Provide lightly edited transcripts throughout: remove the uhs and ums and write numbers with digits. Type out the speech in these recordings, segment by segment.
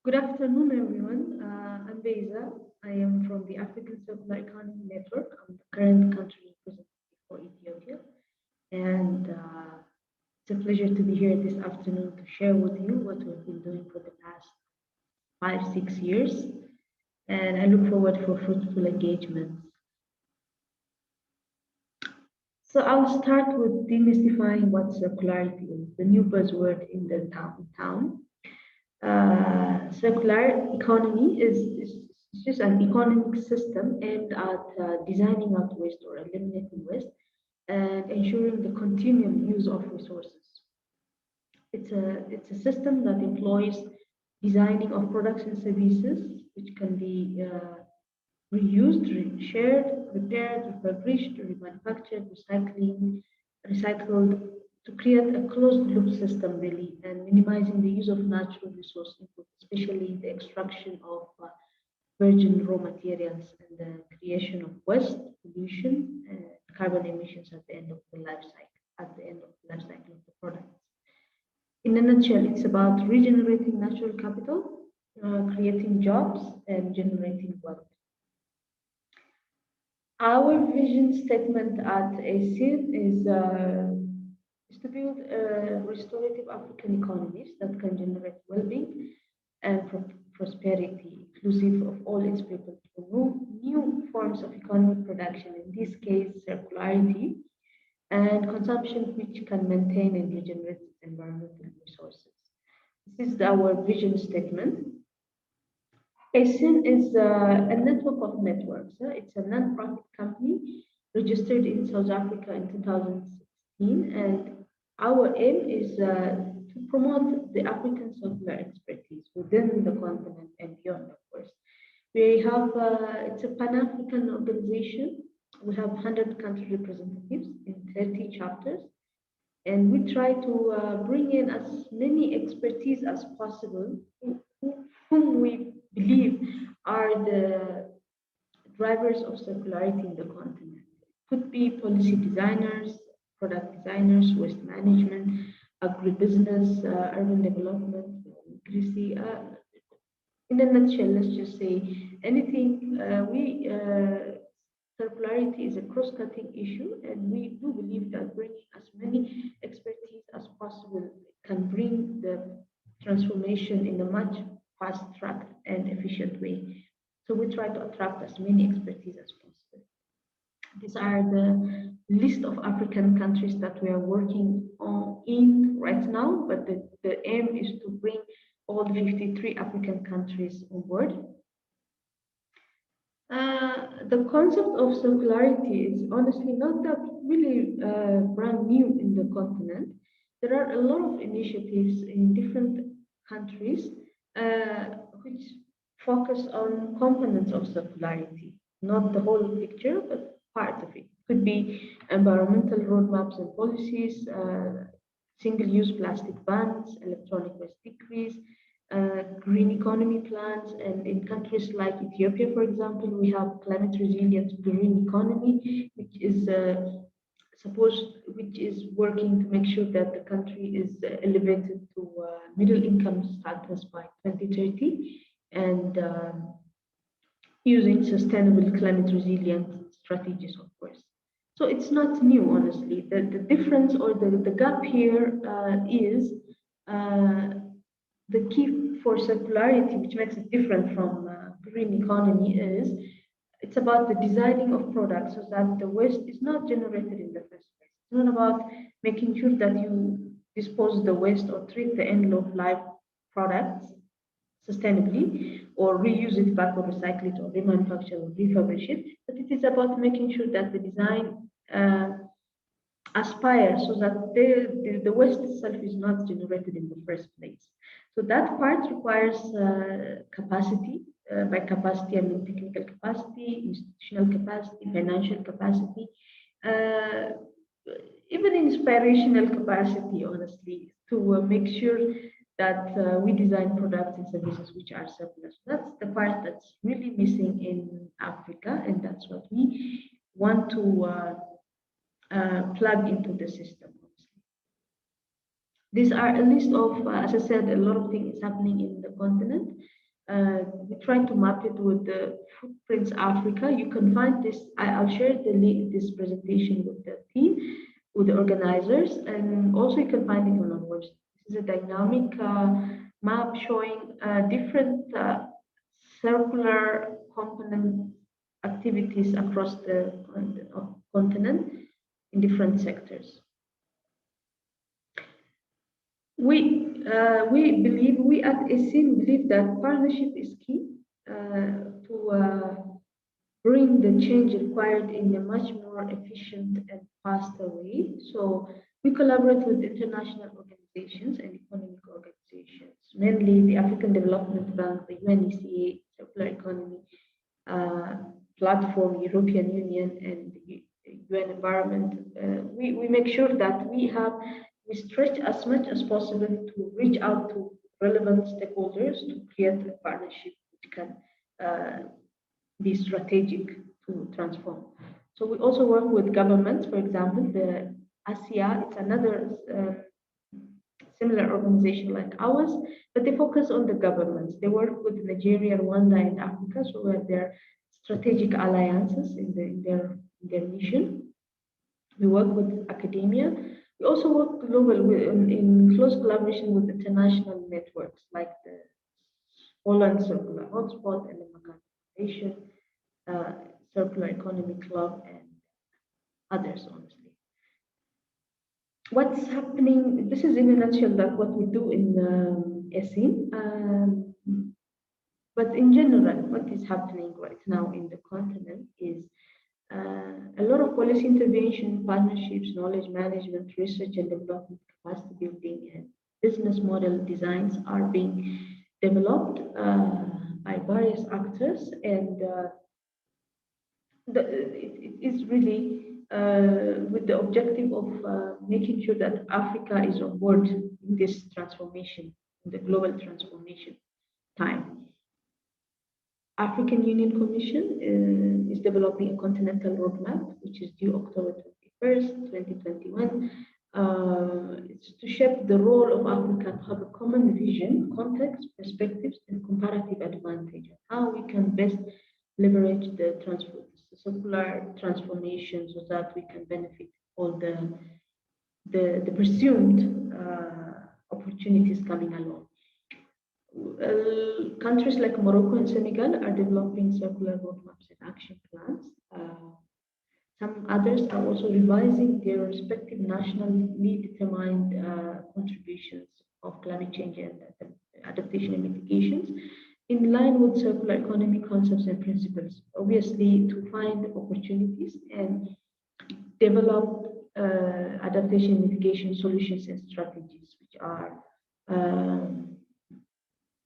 Good afternoon, everyone. I'm Beza. I am from the African Circular Economy Network. I'm the current country representative for Ethiopia. And it's a pleasure to be here this afternoon to share with you what we've been doing for the past 5, 6 years. And I look forward for fruitful engagements. So I'll start with demystifying what circularity is, the new buzzword in the town. Circular economy is just an economic system aimed at designing out waste or eliminating waste and ensuring the continual use of resources. It's a system that employs designing of products and services which can be reused, shared, repaired, refurbished, remanufactured, recycled to create a closed loop system really and minimizing the use of natural resource input, especially the extraction of virgin raw materials and the creation of waste, pollution, and carbon emissions at the end of the life cycle, of the products. In a nutshell, it's about regenerating natural capital, creating jobs, and generating wealth. Our vision statement at Async is to build restorative African economies that can generate well-being and prosperity, inclusive of all its people, through new forms of economic production, in this case, circularity, and consumption which can maintain and regenerate environmental resources. This is our vision statement. Asyn is a network of networks. It's a non-profit company registered in South Africa in 2016, and our aim is to promote the African circular expertise within the continent and beyond, of course. We have it's a Pan-African organization. We have 100 country representatives in 30 chapters, and we try to bring in as many expertise as possible whom we believe are the drivers of circularity in the continent. Could be policy designers, product designers, waste management, agribusiness, urban development, literacy. In a nutshell, let's just say anything. Circularity is a cross-cutting issue, and we do believe that bringing as many expertise as possible can bring the transformation in a much fast-tracked and efficient way. So we try to attract as many expertise as possible. These are the list of African countries that we are working on in right now, but the aim is to bring all the 53 African countries on board. The concept of circularity is honestly not that really brand new in the continent. There are a lot of initiatives in different countries which focus on components of circularity, not the whole picture, but part of it. Could be environmental roadmaps and policies, single-use plastic bans, electronic waste decrease, green economy plans, and in countries like Ethiopia, for example, we have climate resilient green economy, which is working to make sure that the country is elevated to middle income status by 2030, and using sustainable climate resilient strategies, of course. So it's not new, honestly. The difference or the gap here is the key for circularity, which makes it different from green economy, is it's about the designing of products so that the waste is not generated in the first place. It's not about making sure that you dispose the waste or treat the end of life products sustainably or reuse it back or recycle it or remanufacture or refurbish it, but it is about making sure that the design aspires so that the waste itself is not generated in the first place. So that part requires capacity. By capacity, I mean technical capacity, institutional capacity, financial capacity, even inspirational capacity, honestly, to make sure that we design products and services which are circular. So that's the part that's really missing in Africa, and that's what we want to plug into the system. These are a list of, as I said, a lot of things happening in the continent. We try to map it with the Footprints Africa. You can find this. I'll share the link, this presentation with the team, with the organizers, and also you can find it on our website. This is a dynamic map showing different circular component activities across the continent in different sectors. We at Async believe that partnership is key to bring the change required in a much more efficient and faster way. So we collaborate with international organizations and economic organizations, mainly the African Development Bank, the UNECA, Circular Economy Platform, European Union, and the UN Environment. We make sure that we stretch as much as possible to reach out to relevant stakeholders to create a partnership which can be strategic to transform. So we also work with governments, for example, the ASIA, it's another similar organization like ours, but they focus on the governments. They work with Nigeria, Rwanda, and Africa, so we have their strategic alliances in their mission. We work with academia. We also work global in close collaboration with international networks like the Holland Circular Hotspot and the Macan Foundation, Circular Economy Club, and others, honestly. What's happening, this is in a nutshell like what we do in Async. But in general, what is happening right now in the continent is a lot of policy intervention, partnerships, knowledge management, research and development, capacity building, and business model designs are being developed by various actors, and it is really with the objective of making sure that Africa is on board in this transformation, in the global transformation time. African Union Commission is developing a continental roadmap, which is due October 21st, 2021. It's to shape the role of Africa and have a common vision, context, perspectives, and comparative advantage, how we can best leverage the circular transformation so that we can benefit all the presumed opportunities coming along. Countries like Morocco and Senegal are developing circular roadmaps and action plans. Some others are also revising their respective nationally determined contributions of climate change and adaptation and mitigations in line with circular economy concepts and principles, obviously to find opportunities and develop adaptation and mitigation solutions and strategies which are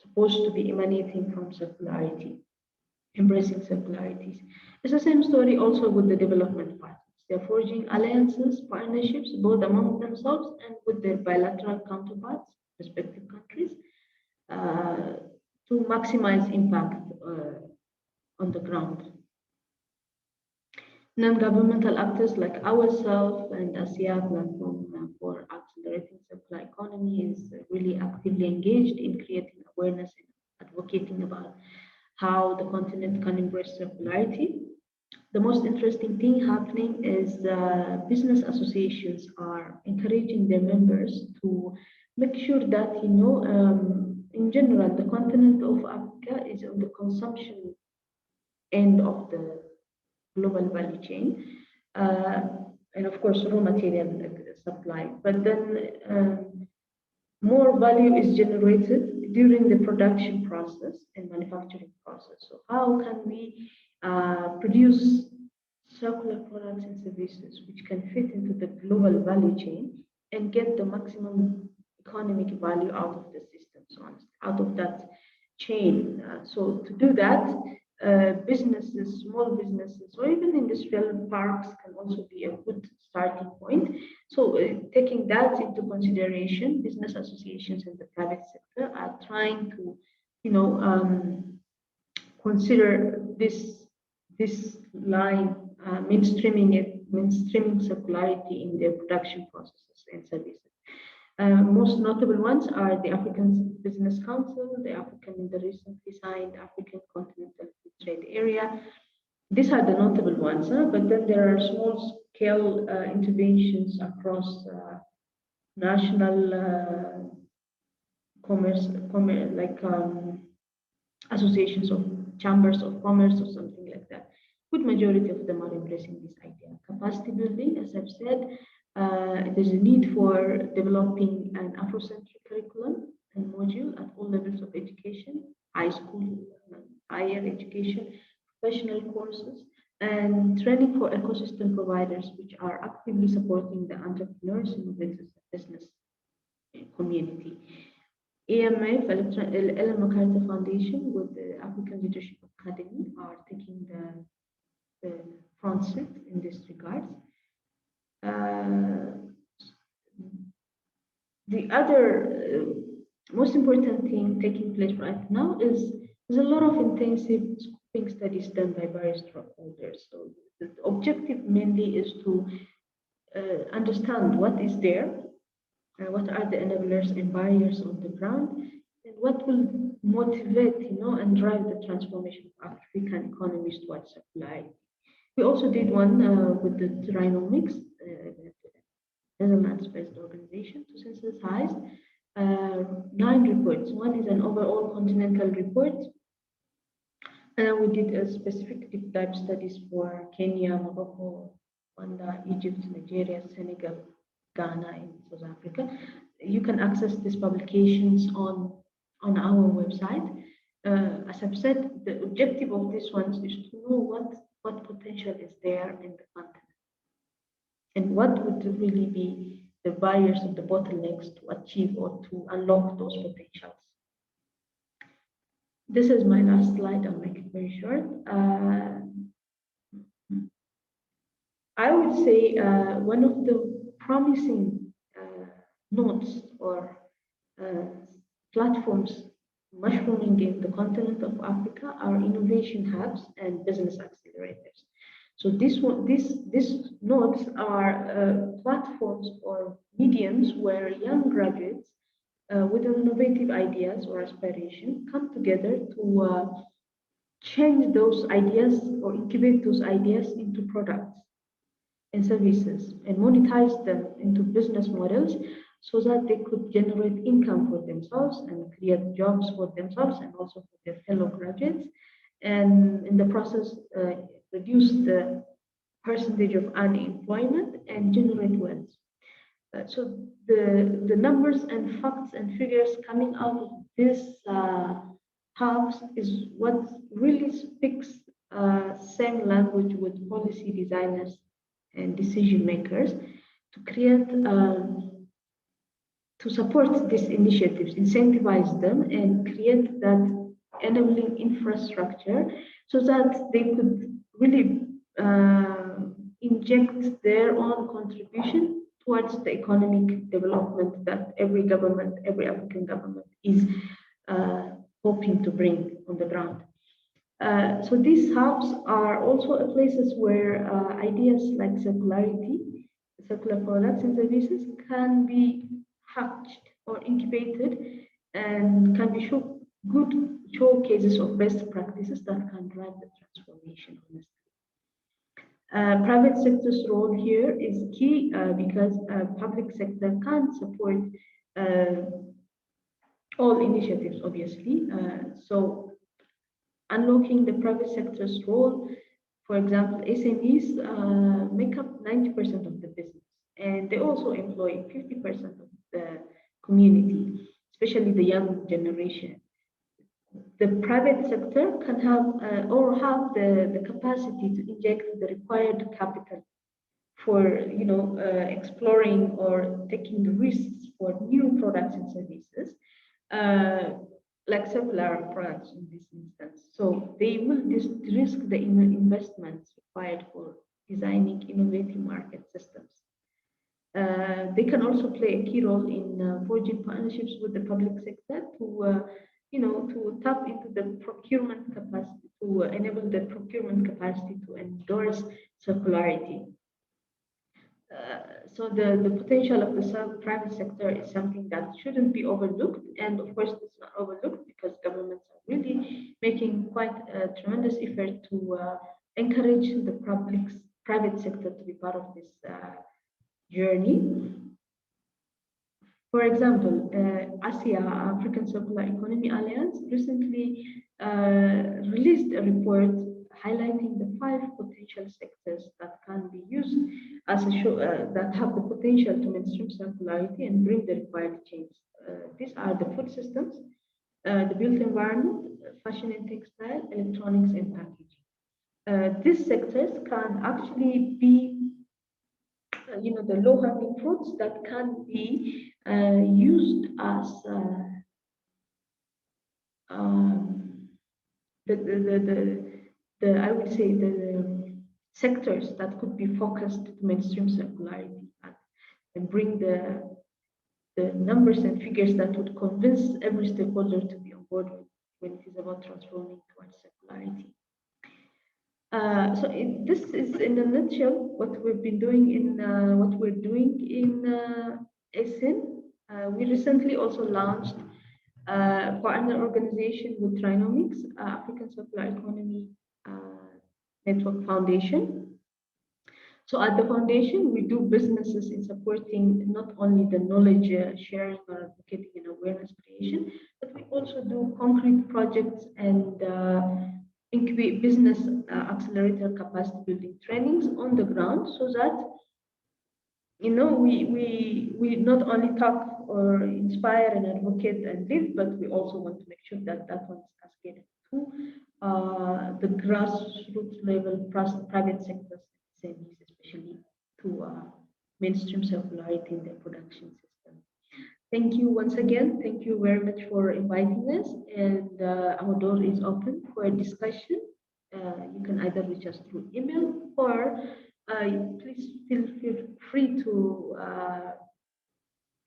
supposed to be emanating from circularity, embracing circularities. It's the same story also with the development partners. They're forging alliances, partnerships, both among themselves and with their bilateral counterparts, respective countries, to maximize impact on the ground. Non-governmental actors like ourselves and ASIA platform for accelerating circular economy is really actively engaged in creating awareness and advocating about how the continent can embrace circularity. The most interesting thing happening is business associations are encouraging their members to make sure that, in general, the continent of Africa is on the consumption end of the global value chain, and of course raw material supply, but then more value is generated during the production process and manufacturing process. So how can we produce circular products and services which can fit into the global value chain and get the maximum economic value out of the system, so out of that chain? So to do that, businesses, small businesses, or even industrial parks can also be a good starting point. So taking that into consideration, business associations in the private sector are trying to, consider this line, mainstreaming circularity in their production processes and services. Most notable ones are the African Business Council, the recently signed African Continental Free Trade Area. These are the notable ones, but then there are small-scale interventions across national commerce, like associations of chambers of commerce or something like that. Good majority of them are embracing this idea. Capacity building, as I've said, there's a need for developing an Afrocentric curriculum and module at all levels of education, high school, higher education, professional courses, and training for ecosystem providers, which are actively supporting the entrepreneurs, innovators, and business community. EMF, Ellen MacArthur Foundation, with the African Leadership Academy, are taking the front seat in this regard. The other most important thing taking place right now is there's a lot of intensive scoping studies done by various stakeholders. So the objective mainly is to understand what is there, what are the enablers and barriers on the ground, and what will motivate, and drive the transformation of African economies towards circularity. We also did one with the Trinomics, Netherlands-based organization, to synthesize 9 reports. One is an overall continental report. And we did a specific deep dive studies for Kenya, Morocco, Rwanda, Egypt, Nigeria, Senegal, Ghana, and South Africa. You can access these publications on our website. As I've said, the objective of these ones is to know what potential is there in the continent and what would really be the barriers or the bottlenecks to achieve or to unlock those potentials. This is my last slide. I'll make it very short. I would say one of the promising nodes or platforms mushrooming in the continent of Africa are innovation hubs and business accelerators. So these nodes are platforms or mediums where young graduates with innovative ideas or aspiration come together to change those ideas or incubate those ideas into products and services and monetize them into business models so that they could generate income for themselves and create jobs for themselves and also for their fellow graduates, and in the process reduce the percentage of unemployment and generate wealth. So the numbers and facts and figures coming out of this hubs is what really speaks same language with policy designers and decision makers to create to support these initiatives, incentivize them, and create that enabling infrastructure so that they could really inject their own contribution towards the economic development that every government, every African government is hoping to bring on the ground. So these hubs are also places where ideas like circularity, circular products and services can be hatched or incubated and can be good showcases of best practices that can drive the transformation, honestly. Private sector's role here is key because public sector can't support all initiatives, obviously. So unlocking the private sector's role, for example, SMEs make up 90% of the business, and they also employ 50% of the community, especially the young generation. The private sector can have the capacity to inject the required capital for exploring or taking the risks for new products and services, like circular products in this instance. So they will risk the investments required for designing innovative market systems. They can also play a key role in forging partnerships with the public sector to tap into the procurement capacity, to enable the procurement capacity to endorse circularity. So the potential of the private sector is something that shouldn't be overlooked, and of course it's not overlooked because governments are really making quite a tremendous effort to encourage the private sector to be part of this journey. For example, ASIA, African Circular Economy Alliance, recently released a report highlighting the 5 potential sectors that can be used as a that have the potential to mainstream circularity and bring the required change. These are the food systems, the built environment, fashion and textile, electronics, and packaging. These sectors can actually be the low-hanging fruits that can be used as I would say the sectors that could be focused to mainstream circularity and bring the numbers and figures that would convince every stakeholder to be on board when it is about transforming towards circularity. This is in a nutshell what we've been doing in what we're doing in Async. We recently also launched a partner organization with Trinomics, African Circular Economy Network Foundation. So at the foundation, we do businesses in supporting not only the knowledge sharing or advocating and awareness creation, but we also do concrete projects and incubate business accelerator capacity building trainings on the ground, so that we not only talk or inspire and advocate and live, but we also want to make sure that that one is cascaded to the grassroots level private sectors, especially to mainstream circularity in their production system. Thank you once again. Thank you very much for inviting us, and our door is open for a discussion. You can either reach us through email or please feel free to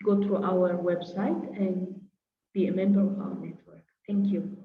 go through our website and be a member of our network. Thank you.